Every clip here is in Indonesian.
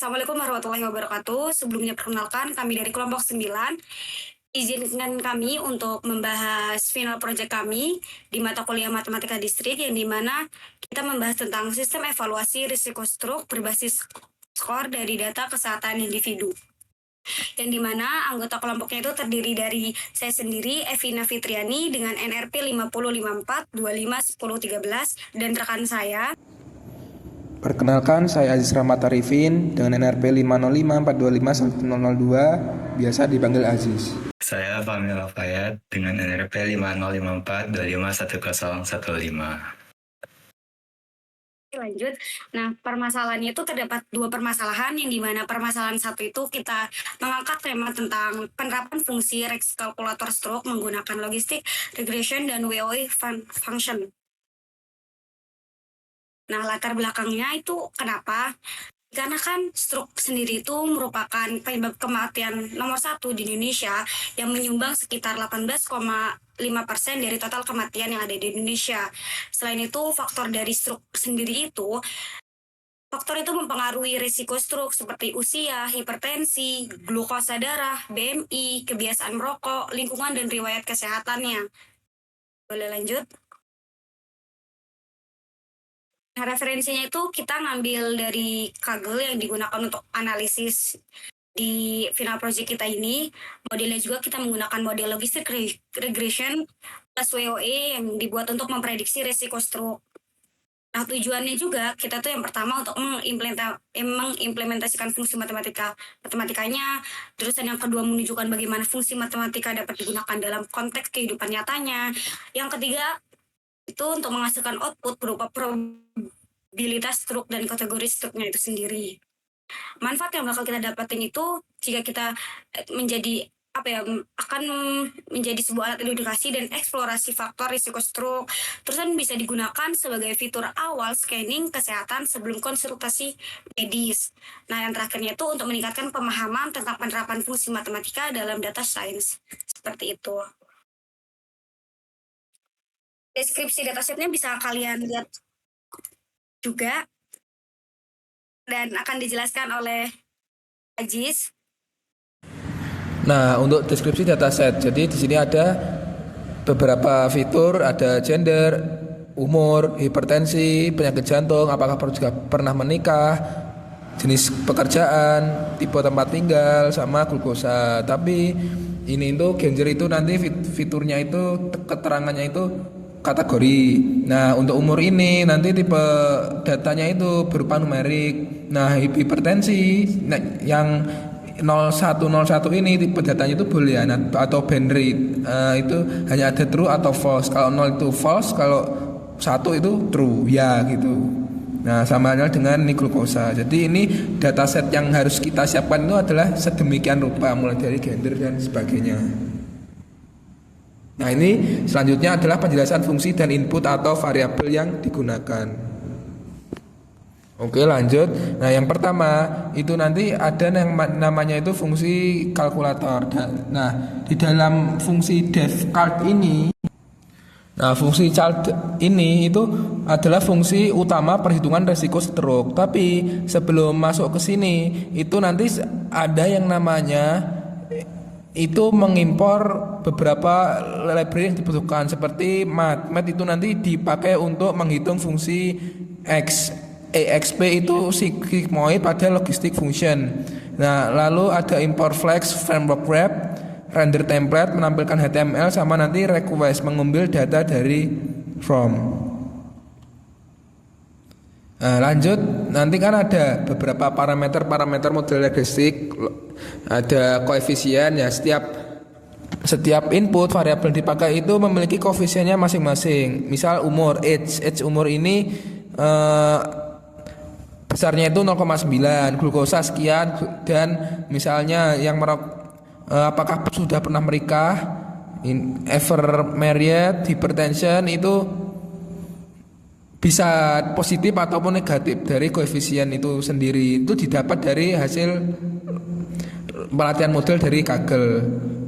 Assalamualaikum warahmatullahi wabarakatuh. Sebelumnya perkenalkan kami dari kelompok 9. Izinkan kami untuk membahas final project kami di mata kuliah Matematika Distrik yang dimana kita membahas tentang sistem evaluasi risiko stroke berbasis skor dari data kesehatan individu. Yang dimana anggota kelompoknya itu terdiri dari saya sendiri, Evina Fitriani dengan NRP 5054 25 10 13 dan rekan saya. Perkenalkan, saya Aziz Rahmat Arifin dengan NRP 505425102, biasa dipanggil Aziz. Saya Fahmi Lafayette dengan NRP 5054251015. Lanjut. Nah, permasalahannya itu terdapat dua permasalahan yang dimana permasalahan satu itu kita mengangkat tema tentang penerapan fungsi Rex kalkulator stroke menggunakan logistik regression dan WOE function. Nah, latar belakangnya itu kenapa? Karena kan stroke sendiri itu merupakan penyebab kematian nomor 1 di Indonesia yang menyumbang sekitar 18,5% dari total kematian yang ada di Indonesia. Selain itu, faktor dari stroke sendiri itu, faktor itu mempengaruhi risiko stroke seperti usia, hipertensi, glukosa darah, BMI, kebiasaan merokok, lingkungan, dan riwayat kesehatannya. Boleh lanjut? Nah, referensinya itu kita ngambil dari Kaggle yang digunakan untuk analisis di final project kita ini. Modelnya juga kita menggunakan model logistik regression plus WOE yang dibuat untuk memprediksi risiko stroke. Nah, tujuannya juga kita tuh yang pertama untuk mengimplementasikan fungsi matematikanya, terus yang kedua menunjukkan bagaimana fungsi matematika dapat digunakan dalam konteks kehidupan nyatanya. Yang ketiga itu untuk menghasilkan output berupa probabilitas stroke dan kategori stroke-nya itu sendiri. Manfaat yang bakal kita dapatin itu jika kita akan menjadi sebuah alat edukasi dan eksplorasi faktor risiko stroke. Terus kan bisa digunakan sebagai fitur awal scanning kesehatan sebelum konsultasi medis. Nah, yang terakhirnya itu untuk meningkatkan pemahaman tentang penerapan fungsi matematika dalam data science. Seperti itu. Deskripsi datasetnya bisa kalian lihat juga dan akan dijelaskan oleh Aziz. Nah, untuk deskripsi dataset, jadi di sini ada beberapa fitur, ada gender, umur, hipertensi, penyakit jantung, apakah juga pernah menikah, jenis pekerjaan, tipe tempat tinggal, sama glukosa. Tapi ini itu gender itu nanti fiturnya itu keterangannya itu kategori. Nah, untuk umur ini nanti tipe datanya itu berupa numerik. Nah, hipertensi yang 0101 ini tipe datanya itu boolean atau binary. Itu hanya ada true atau false. Kalau 0 itu false, kalau 1 itu true, ya gitu. Nah, sama halnya dengan ini glukosa. Jadi ini dataset yang harus kita siapkan itu adalah sedemikian rupa, mulai dari gender dan sebagainya. Nah, ini selanjutnya adalah penjelasan fungsi dan input atau variabel yang digunakan. Oke, lanjut. Nah, yang pertama itu nanti ada yang namanya itu fungsi kalkulator. Nah, di dalam fungsi def-calc ini, nah fungsi calc ini itu adalah fungsi utama perhitungan resiko stroke. Tapi sebelum masuk ke sini itu nanti ada yang namanya itu mengimpor beberapa library yang dibutuhkan seperti math itu nanti dipakai untuk menghitung fungsi exp itu sigmoid pada logistic function. Nah, lalu ada import flex, framework wrap, render template menampilkan HTML, sama nanti request mengambil data dari from. Nah, lanjut, nanti kan ada beberapa parameter model logistik, ada koefisien ya, setiap input variabel dipakai itu memiliki koefisiennya masing-masing. Misal umur, age umur ini besarnya itu 0,9, glukosa sekian, dan misalnya yang apakah sudah pernah menikah, ever married, hypertension itu bisa positif ataupun negatif dari koefisien itu sendiri. Itu didapat dari hasil pelatihan model dari Kaggle.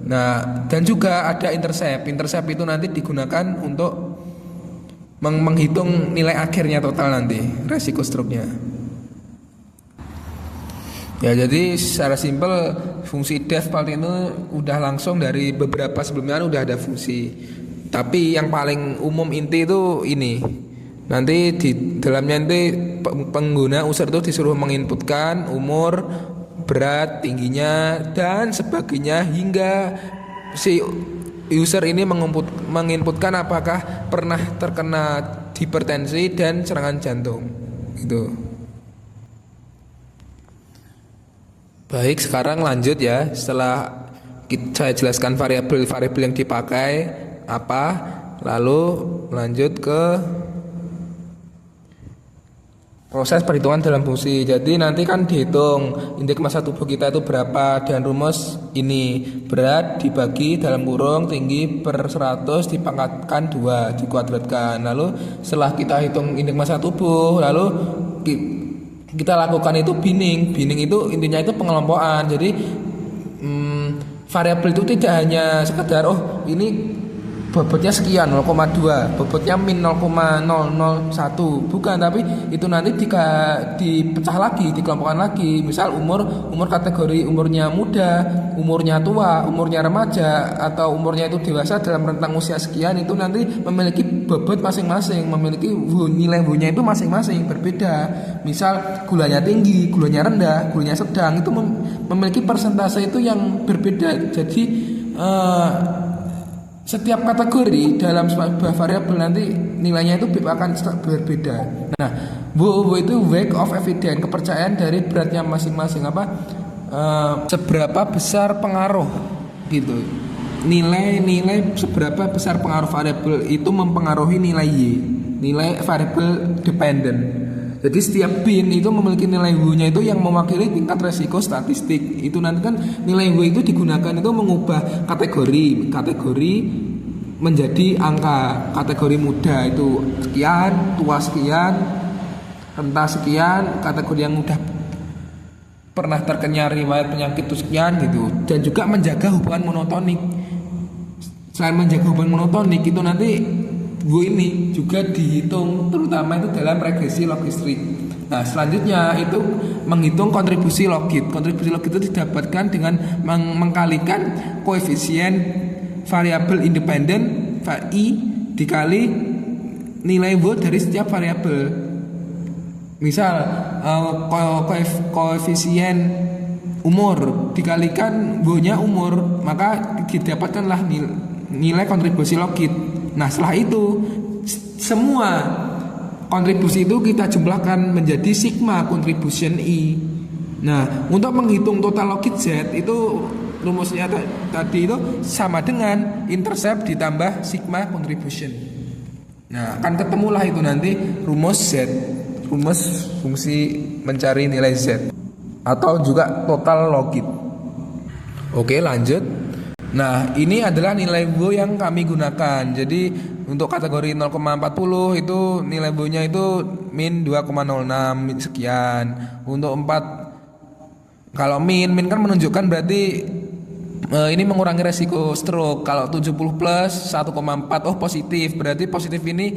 Nah, dan juga ada intercept. Intercept itu nanti digunakan untuk menghitung nilai akhirnya total nanti, resiko stroke-nya. Ya, jadi secara simpel fungsi def paling itu udah langsung dari beberapa sebelumnya kan udah ada fungsi. Tapi yang paling umum inti itu ini. Nanti di dalamnya nanti pengguna user itu disuruh menginputkan umur, berat, tingginya dan sebagainya hingga si user ini menginputkan apakah pernah terkena hipertensi dan serangan jantung. Gitu. Baik, sekarang lanjut ya. Setelah saya jelaskan variabel-variabel yang dipakai apa, lalu lanjut ke proses perhitungan dalam fungsi. Jadi nanti kan dihitung indeks massa tubuh kita itu berapa dan rumus ini berat dibagi dalam kurung tinggi per 100 dipangkatkan 2 dikuadratkan. Lalu setelah kita hitung indeks massa tubuh, lalu kita lakukan itu binning itu intinya itu pengelompokan. Jadi variabel itu tidak hanya sekedar ini bobotnya sekian 0,2, bobotnya min 0,001, bukan, tapi itu nanti dipecah lagi, dikelompokkan lagi. Misal umur kategori umurnya muda, umurnya tua, umurnya remaja, atau umurnya itu dewasa dalam rentang usia sekian, itu nanti memiliki bobot masing-masing, memiliki nilai W-nya itu masing-masing berbeda. Misal gulanya tinggi, gulanya rendah, gulanya sedang, itu memiliki persentase itu yang berbeda. Jadi setiap kategori dalam sebuah variabel nanti nilainya itu akan berbeda. Nah, W itu weight of evidence, kepercayaan dari beratnya masing-masing seberapa besar pengaruh gitu. Nilai seberapa besar pengaruh variabel itu mempengaruhi nilai Y, nilai variabel dependent. Jadi setiap bin itu memiliki nilai W-nya itu yang mewakili tingkat resiko statistik. Itu nanti kan nilai W itu digunakan itu mengubah kategori menjadi angka. Kategori muda itu sekian, tua sekian, renta sekian, kategori yang udah pernah terkena riwayat penyakit itu sekian gitu. Dan juga menjaga hubungan monotonik. Selain menjaga hubungan monotonik itu nanti ini juga dihitung terutama itu dalam regresi logistrik. Nah, selanjutnya itu menghitung kontribusi logit. Kontribusi logit itu didapatkan dengan mengkalikan koefisien variabel independen I dikali nilai W dari setiap variabel. Misal koefisien umur dikalikan W-nya umur, maka didapatkanlah nilai kontribusi logit. Nah, setelah itu semua kontribusi itu kita jumlahkan menjadi sigma contribution I. Nah, untuk menghitung total logit Z itu rumusnya tadi itu sama dengan intercept ditambah sigma contribution. Nah, akan ketemulah itu nanti rumus Z, rumus fungsi mencari nilai Z atau juga total logit. Oke, lanjut. Nah, ini adalah nilai W yang kami gunakan. Jadi untuk kategori 0,40 itu nilai W-nya itu min 2,06 sekian. Untuk 4, kalau min kan menunjukkan berarti ini mengurangi resiko stroke. Kalau 70 plus 1,4 positif, berarti positif ini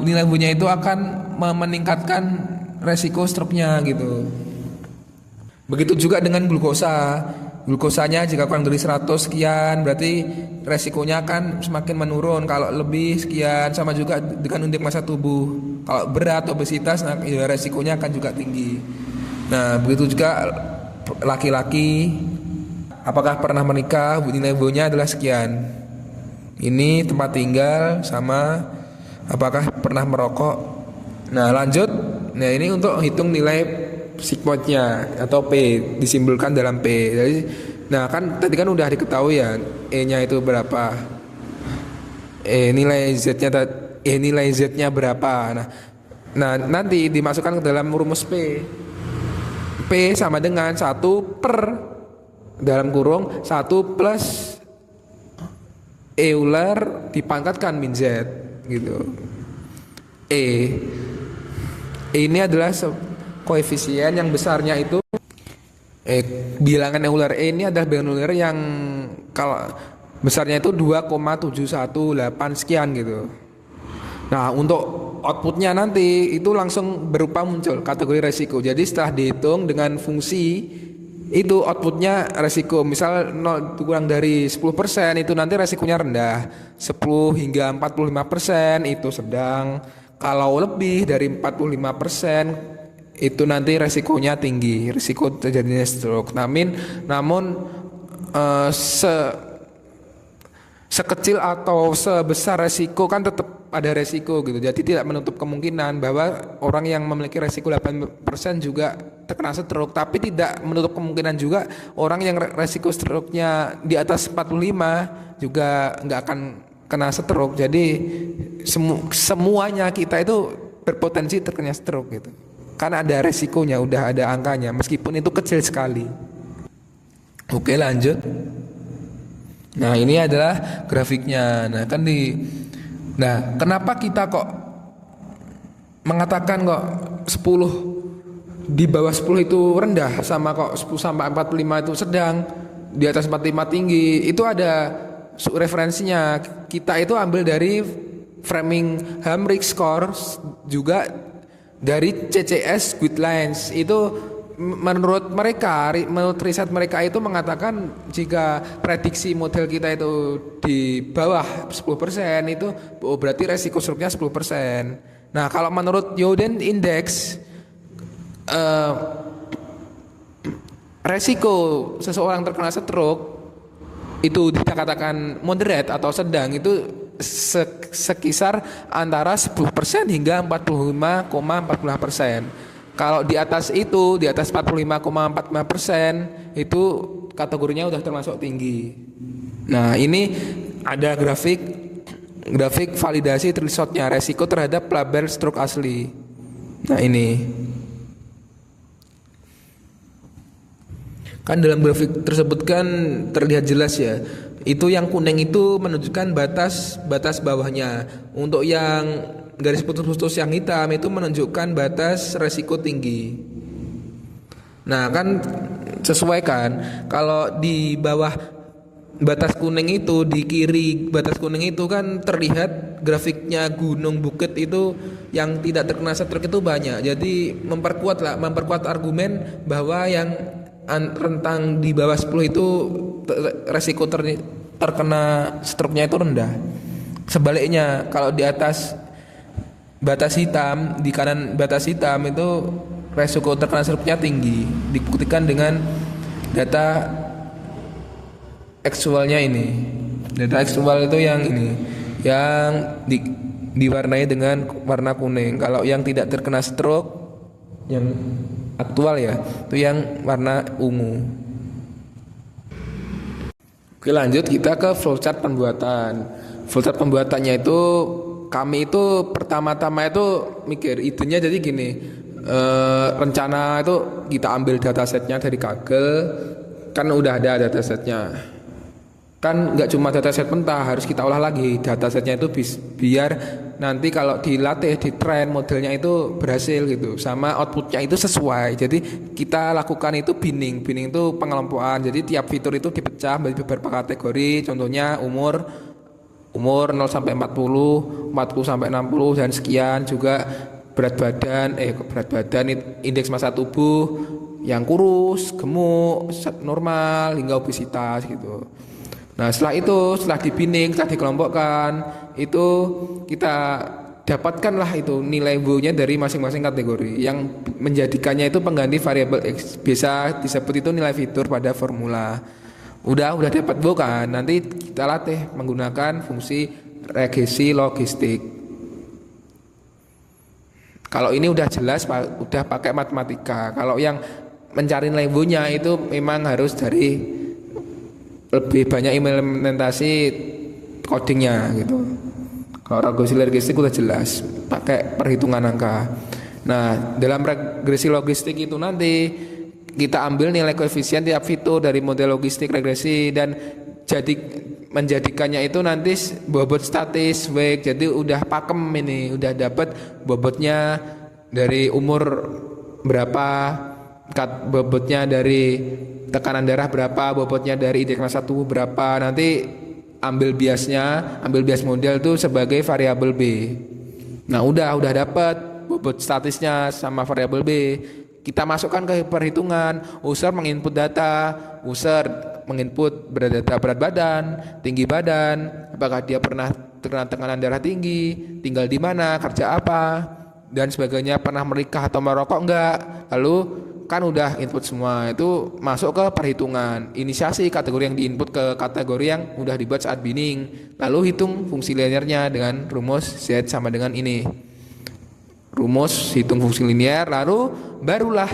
nilai W-nya itu akan meningkatkan resiko stroke-nya gitu. Begitu juga dengan glukosa. Glukosanya jika kurang dari 100 sekian berarti resikonya akan semakin menurun. Kalau lebih sekian, sama juga dengan indeks massa tubuh. Kalau berat obesitas, nah, ya resikonya akan juga tinggi. Nah, begitu juga laki-laki, apakah pernah menikah, nilai W-nya adalah sekian. Ini tempat tinggal sama apakah pernah merokok. Nah, lanjut. Nah, ini untuk hitung nilai sigmodnya atau P disimbolkan dalam P. Jadi, nah kan tadi kan udah diketahui ya E-nya itu berapa, nilai Z-nya berapa. Nah nanti dimasukkan ke dalam rumus P. P sama dengan 1 per dalam kurung 1 plus Euler dipangkatkan min Z gitu. Ini adalah koefisien yang besarnya itu bilangan Euler ini adalah bilangan Euler yang kalau besarnya itu 2,718 sekian gitu. Nah, untuk outputnya nanti itu langsung berupa muncul kategori resiko. Jadi setelah dihitung dengan fungsi itu outputnya resiko, misal 0 kurang dari 10% itu nanti resikonya rendah, 10 hingga 45% itu sedang, kalau lebih dari 45% itu nanti resikonya tinggi, risiko terjadinya stroke. Namun sekecil atau sebesar resiko kan tetap ada resiko gitu. Jadi tidak menutup kemungkinan bahwa orang yang memiliki resiko 8% juga terkena stroke, tapi tidak menutup kemungkinan juga orang yang resiko stroke-nya di atas 45 juga nggak akan kena stroke. Jadi semuanya kita itu berpotensi terkena stroke gitu. Karena ada resikonya, udah ada angkanya meskipun itu kecil sekali. Oke, lanjut. Nah, ini adalah grafiknya. Nah, kenapa kita kok mengatakan kok 10 di bawah 10 itu rendah, sama kok 10 sampai 45 itu sedang, di atas 45 tinggi? Itu ada referensinya. Kita itu ambil dari Framingham-Rix score, juga dari CCS Guidelines. Itu menurut riset mereka itu mengatakan jika prediksi model kita it di bawah 10% itu berarti resiko stroke-nya 10%. Nah, kalau menurut Yoden Index resiko seseorang terkena stroke itu dikatakan moderate atau sedang, itu sekisar antara 10% hingga 45,45%. Kalau di atas itu, di atas 45,45% itu kategorinya udah termasuk tinggi. Nah, ini ada grafik validasi thresholdnya, resiko terhadap label stroke asli. Nah, ini kan dalam grafik tersebut kan terlihat jelas ya. Itu yang kuning itu menunjukkan batas bawahnya. Untuk yang garis putus-putus yang hitam itu menunjukkan batas resiko tinggi. Nah, kan sesuai kan, kalau di bawah batas kuning itu, di kiri batas kuning itu kan terlihat grafiknya gunung bukit itu yang tidak terkena stroke itu banyak. Jadi memperkuat argumen bahwa yang rentang di bawah 10 itu resiko terkena stroke-nya itu rendah. Sebaliknya, kalau di atas batas hitam, di kanan batas hitam itu resiko terkena stroke-nya tinggi. Dibuktikan dengan data aktualnya ini. Data aktual itu yang ini, yang diwarnai dengan warna kuning. Kalau yang tidak terkena stroke, yang aktual ya, itu yang warna ungu. Oke, lanjut kita ke flowchart pembuatan. Flowchart pembuatannya itu kami itu pertama-tama itu mikir idenya jadi gini, rencana itu kita ambil datasetnya dari Kaggle, kan udah ada datasetnya. Kan nggak cuma dataset mentah, harus kita olah lagi datasetnya itu biar nanti kalau dilatih, di train modelnya itu berhasil gitu, sama outputnya itu sesuai. Jadi kita lakukan itu binning itu pengelompokan. Jadi tiap fitur itu dipecah menjadi beberapa kategori. Contohnya umur 0 sampai 40, 40 sampai 60 dan sekian. Juga berat badan, indeks massa tubuh yang kurus, gemuk, normal hingga obesitas gitu. Nah, setelah dibinding, setelah dikelompokkan, itu kita dapatkanlah itu nilai W-nya dari masing-masing kategori yang menjadikannya itu pengganti variabel X. Biasa disebut itu nilai fitur pada formula. Udah dapat W kan, nanti kita latih menggunakan fungsi regresi logistik. Kalau ini udah jelas, udah pakai matematika. Kalau yang mencari nilai W-nya itu memang harus dari lebih banyak implementasi codingnya gitu. Kalau regresi logistik udah jelas pakai perhitungan angka. Nah, dalam regresi logistik itu nanti kita ambil nilai koefisien tiap fitur dari model logistik regresi dan menjadikannya itu nanti bobot statis weight. Jadi udah pakem ini, udah dapat bobotnya dari umur berapa, bobotnya dari tekanan darah berapa, bobotnya dari indeks massa tubuh berapa. Nanti ambil bias model itu sebagai variabel B. Nah, udah dapat bobot statisnya sama variabel B. Kita masukkan ke perhitungan. User menginput data, user menginput data berat badan, tinggi badan, apakah dia pernah terkena tekanan darah tinggi, tinggal di mana, kerja apa, dan sebagainya, pernah menikah atau merokok enggak. Lalu kan udah input semua, itu masuk ke perhitungan. Inisiasi kategori yang diinput ke kategori yang udah dibuat saat binning. Lalu hitung fungsi linearnya dengan rumus Z sama dengan ini. Rumus hitung fungsi linear, lalu barulah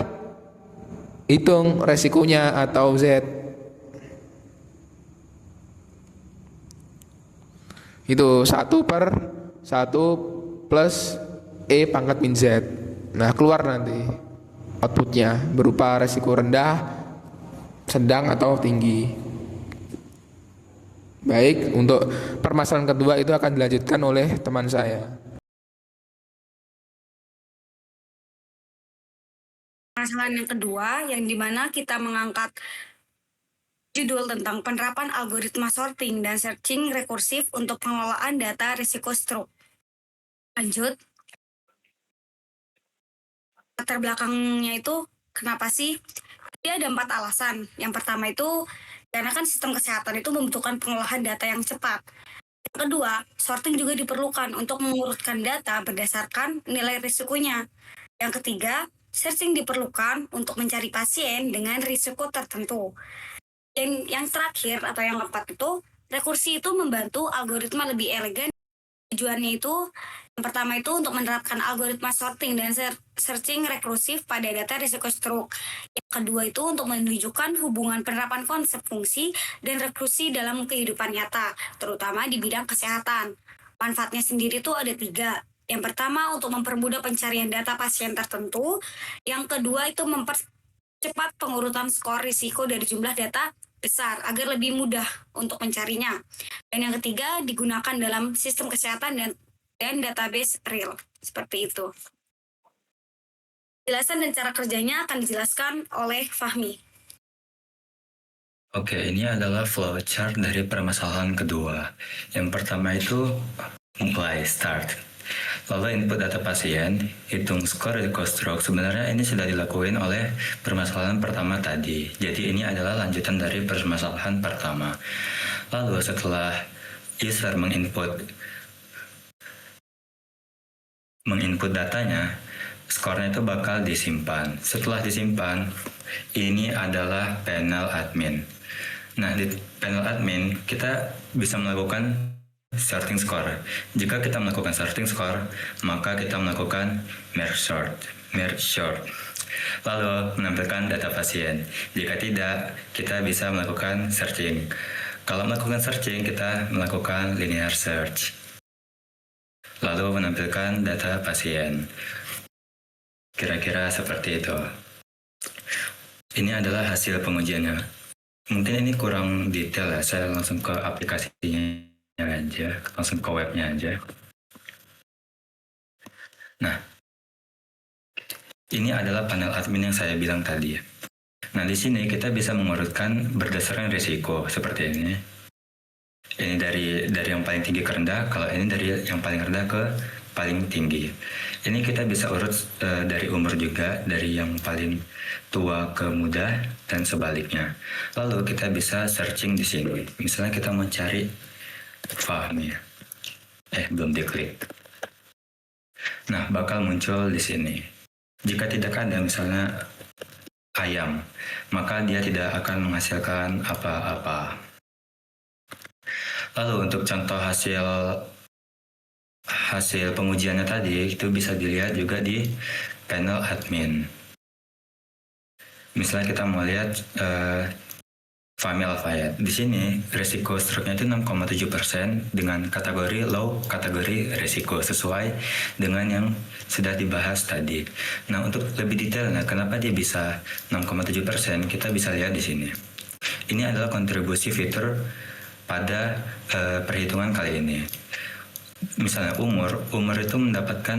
hitung resikonya atau Z. Itu 1/1 plus E pangkat min Z. Nah, keluar nanti outputnya berupa resiko rendah, sedang, atau tinggi. Baik, untuk permasalahan kedua itu akan dilanjutkan oleh teman saya. Permasalahan yang kedua, yang dimana kita mengangkat judul tentang penerapan algoritma sorting dan searching rekursif untuk pengelolaan data risiko stroke. Lanjut. Latar belakangnya itu kenapa sih? Dia ada 4 alasan. Yang pertama itu karena kan sistem kesehatan itu membutuhkan pengolahan data yang cepat. Yang kedua, sorting juga diperlukan untuk mengurutkan data berdasarkan nilai risikonya. Yang ketiga, searching diperlukan untuk mencari pasien dengan risiko tertentu. Yang terakhir atau yang keempat itu, rekursi itu membantu algoritma lebih elegan. Tujuannya itu, yang pertama itu untuk menerapkan algoritma sorting dan searching rekursif pada data risiko stroke. Yang kedua itu untuk menunjukkan hubungan penerapan konsep fungsi dan rekursi dalam kehidupan nyata, terutama di bidang kesehatan. Manfaatnya sendiri itu ada 3. Yang pertama untuk mempermudah pencarian data pasien tertentu. Yang kedua itu mempercepat pengurutan skor risiko dari jumlah data besar agar lebih mudah untuk mencarinya. Dan yang ketiga digunakan dalam sistem kesehatan dan database real. Seperti itu. Penjelasan dan cara kerjanya akan dijelaskan oleh Fahmi. Oke, ini adalah flowchart dari permasalahan kedua. Yang pertama itu mulai start. Lalu input data pasien, hitung skor risiko stroke. Sebenarnya ini sudah dilakukan oleh permasalahan pertama tadi. Jadi ini adalah lanjutan dari permasalahan pertama. Lalu setelah user menginput datanya, skornya itu bakal disimpan. Setelah disimpan, ini adalah panel admin. Nah, di panel admin kita bisa melakukan sorting score. Jika kita melakukan sorting score, maka kita melakukan merge sort. Lalu menampilkan data pasien. Jika tidak, kita bisa melakukan searching. Kalau melakukan searching, kita melakukan linear search. Lalu menampilkan data pasien. Kira-kira seperti itu. Ini adalah hasil pengujiannya. Mungkin ini kurang detail ya, saya langsung ke aplikasinya aja, langsung ke webnya aja. Nah, ini adalah panel admin yang saya bilang tadi. Nah, di sini kita bisa mengurutkan berdasarkan risiko seperti ini. Ini dari yang paling tinggi ke rendah, kalau ini dari yang paling rendah ke paling tinggi. Ini kita bisa urut dari umur juga, dari yang paling tua ke muda dan sebaliknya. Lalu kita bisa searching di sini. Misalnya kita mau cari Fahmi. Belum diklik. Nah, bakal muncul di sini. Jika tidak ada misalnya ayam, maka dia tidak akan menghasilkan apa-apa. Lalu untuk contoh hasil pengujiannya tadi itu bisa dilihat juga di panel admin. Misalnya kita mau lihat Fahmi Al-Fayed. Di sini risiko stroke-nya itu 6,7% dengan kategori low, kategori risiko sesuai dengan yang sudah dibahas tadi. Nah, untuk lebih detailnya kenapa dia bisa 6,7%, kita bisa lihat di sini. Ini adalah kontribusi fitur pada perhitungan kali ini. Misalnya umur itu mendapatkan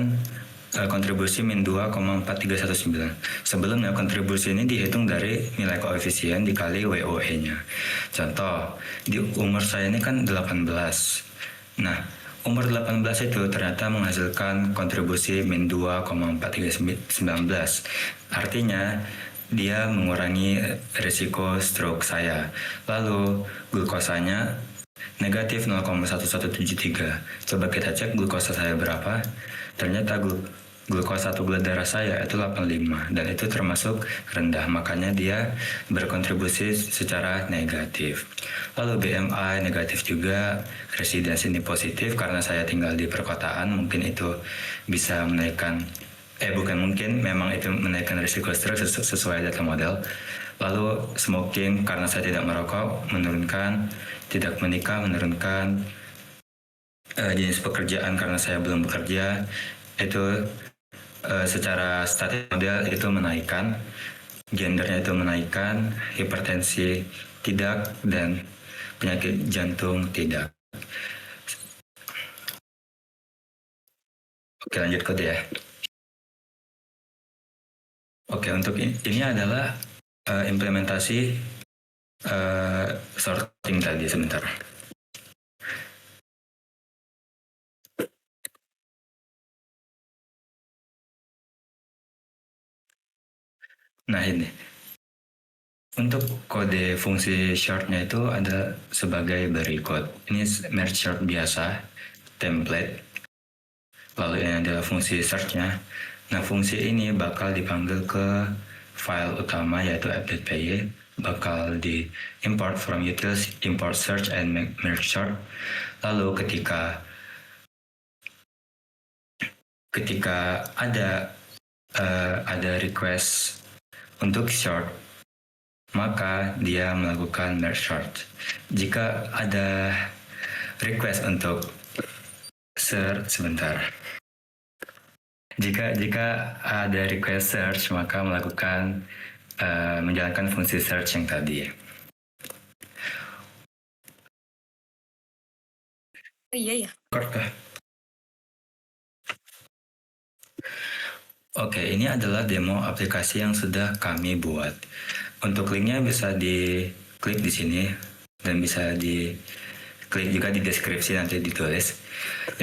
kontribusi min 2,4319. Sebelumnya kontribusi ini dihitung dari nilai koefisien dikali WOE-nya. Contoh, di umur saya ini kan 18. Nah, umur 18 itu ternyata menghasilkan kontribusi min 2,4319. Artinya dia mengurangi risiko stroke saya. Lalu glukosanya negatif 0,1173. Coba kita cek glukosa saya berapa. Ternyata glukosa atau gula darah saya itu 85 dan itu termasuk rendah, makanya dia berkontribusi secara negatif. Lalu BMI negatif juga, residence ini positif karena saya tinggal di perkotaan, mungkin itu bisa menaikkan memang itu menaikkan risiko stroke sesuai data model. Lalu smoking karena saya tidak merokok menurunkan, tidak menikah menurunkan, jenis pekerjaan karena saya belum bekerja itu secara statis model itu menaikkan, gendernya itu menaikkan, hipertensi tidak, dan penyakit jantung tidak. Oke, lanjut kode ya. Oke, untuk ini adalah implementasi sorting tadi sebentar. Nah ini, untuk kode fungsi shortnya itu ada sebagai berikut. Ini merge short biasa, template, lalu ini adalah fungsi search-nya. Nah fungsi ini bakal dipanggil ke file utama yaitu app.py, bakal di import from utils, import search and merge short. Lalu ketika ada request untuk short, maka dia melakukan merge short. Jika ada request untuk Jika ada request search, maka menjalankan fungsi search yang tadi. Iya ya. Oke, ini adalah demo aplikasi yang sudah kami buat. Untuk linknya bisa diklik di sini dan bisa diklik juga di deskripsi, nanti ditulis.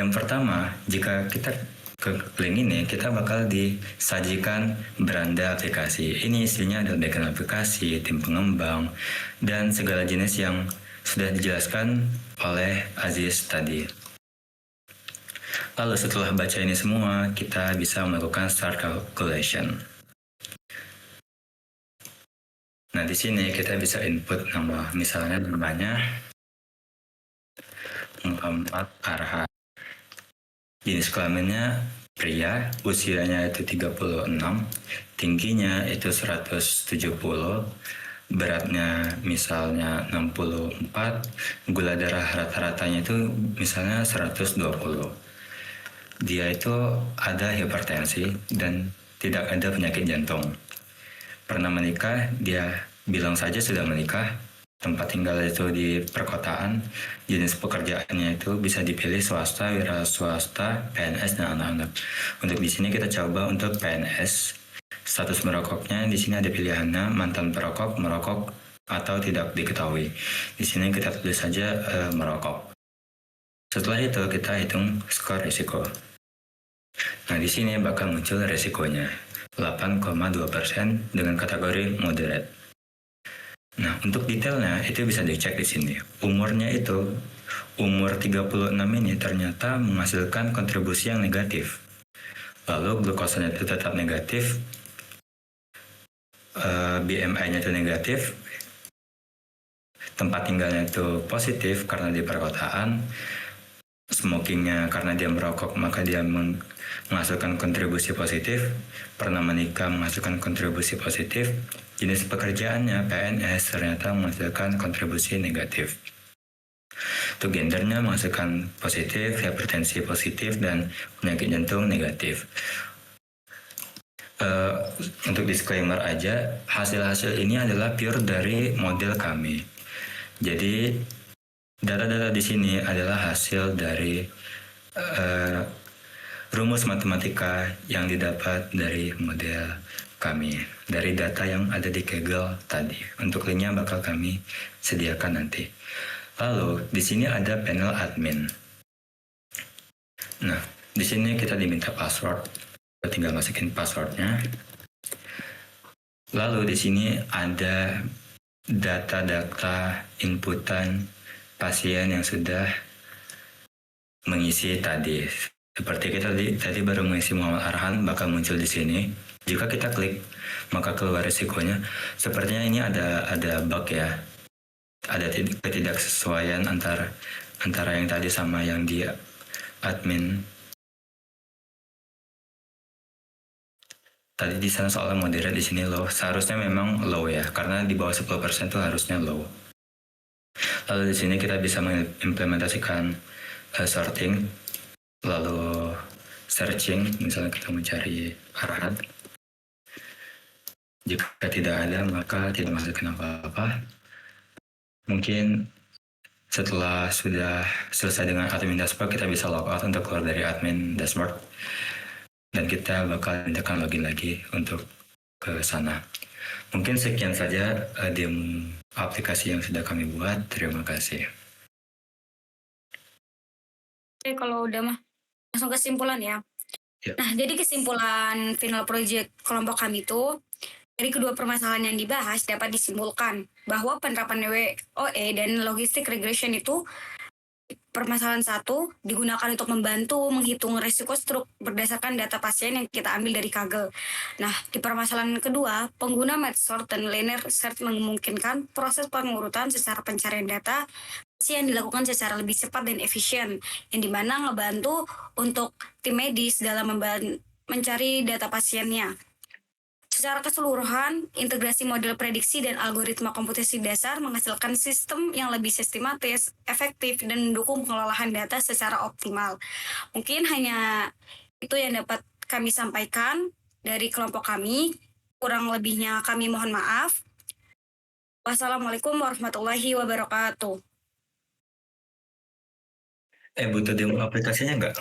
Yang pertama, jika kita ke link ini, kita bakal disajikan beranda aplikasi. Ini isinya adalah backend aplikasi, tim pengembang, dan segala jenis yang sudah dijelaskan oleh Aziz tadi. Lalu setelah baca ini semua, kita bisa melakukan start calculation. Nah, di sini kita bisa input nama, misalnya namanya Muhammad Arhan. Jenis kelaminnya pria, usianya itu 36, tingginya itu 170, beratnya misalnya 64, gula darah rata-ratanya itu misalnya 120. Dia itu ada hipertensi dan tidak ada penyakit jantung. Pernah menikah, dia bilang saja sudah menikah. Tempat tinggal itu di perkotaan. Jenis pekerjaannya itu bisa dipilih swasta, wira swasta, PNS, dan anak-anak. Untuk di sini kita coba untuk PNS. Status merokoknya di sini ada pilihannya mantan perokok, merokok, atau tidak diketahui. Di sini kita tulis saja merokok. Setelah itu kita hitung skor risiko. Nah, di sini bakal muncul risikonya 8,2% dengan kategori moderate. Nah, untuk detailnya itu bisa dicek di sini. Umurnya itu, umur 36 ini ternyata menghasilkan kontribusi yang negatif. Lalu glukosanya itu tetap negatif, BMI-nya itu negatif, tempat tinggalnya itu positif karena di perkotaan, smokingnya karena dia merokok maka dia menghasilkan kontribusi positif, pernah menikah menghasilkan kontribusi positif, jenis pekerjaannya PNS ternyata menghasilkan kontribusi negatif. Untuk gendernya menghasilkan positif, hipertensi positif, dan penyakit jantung negatif. Untuk disclaimer aja, hasil-hasil ini adalah pure dari model kami. Jadi data-data di sini adalah hasil dari rumus matematika yang didapat dari model kami, dari data yang ada di Kaggle tadi. Untuk linknya bakal kami sediakan nanti. Lalu di sini ada panel admin. Nah, di sini kita diminta password, kita tinggal masukin passwordnya. Lalu di sini ada data-data inputan pasien yang sudah mengisi tadi. Seperti kita tadi baru mengisi Muhammad Arhan, bakal muncul di sini. Jika kita klik, maka keluar risikonya. Sepertinya ini ada bug ya. Ada ketidaksesuaian antara yang tadi sama yang di admin. Tadi di sana soal moderate, di sini low. Seharusnya memang low ya, karena di bawah 10% itu harusnya low. Lalu di sini kita bisa mengimplementasikan sorting, lalu searching, misalnya kita mencari arahan. Jika tidak ada, maka tidak masukkan apa-apa. Mungkin setelah sudah selesai dengan admin dashboard, kita bisa logout untuk keluar dari admin dashboard. Dan kita bakal mintakan login lagi untuk ke sana. Mungkin sekian saja demo aplikasi yang sudah kami buat. Terima kasih. Oke, kalau udah mah langsung kesimpulan ya. Ya. Nah, jadi kesimpulan final project kelompok kami itu, dari kedua permasalahan yang dibahas dapat disimpulkan bahwa penerapan WOE dan logistic regression itu permasalahan 1 digunakan untuk membantu menghitung risiko stroke berdasarkan data pasien yang kita ambil dari Kaggle. Nah, di permasalahan kedua, pengguna MedSort dan Linear Search memungkinkan proses pengurutan secara pencarian data pasien dilakukan secara lebih cepat dan efisien, yang dimana ngebantu untuk tim medis dalam mencari data pasiennya. Secara keseluruhan, integrasi model prediksi dan algoritma komputasi dasar menghasilkan sistem yang lebih sistematis, efektif, dan mendukung pengelolaan data secara optimal. Mungkin hanya itu yang dapat kami sampaikan dari kelompok kami. Kurang lebihnya kami mohon maaf. Wassalamualaikum warahmatullahi wabarakatuh. Butuh demo aplikasinya nggak?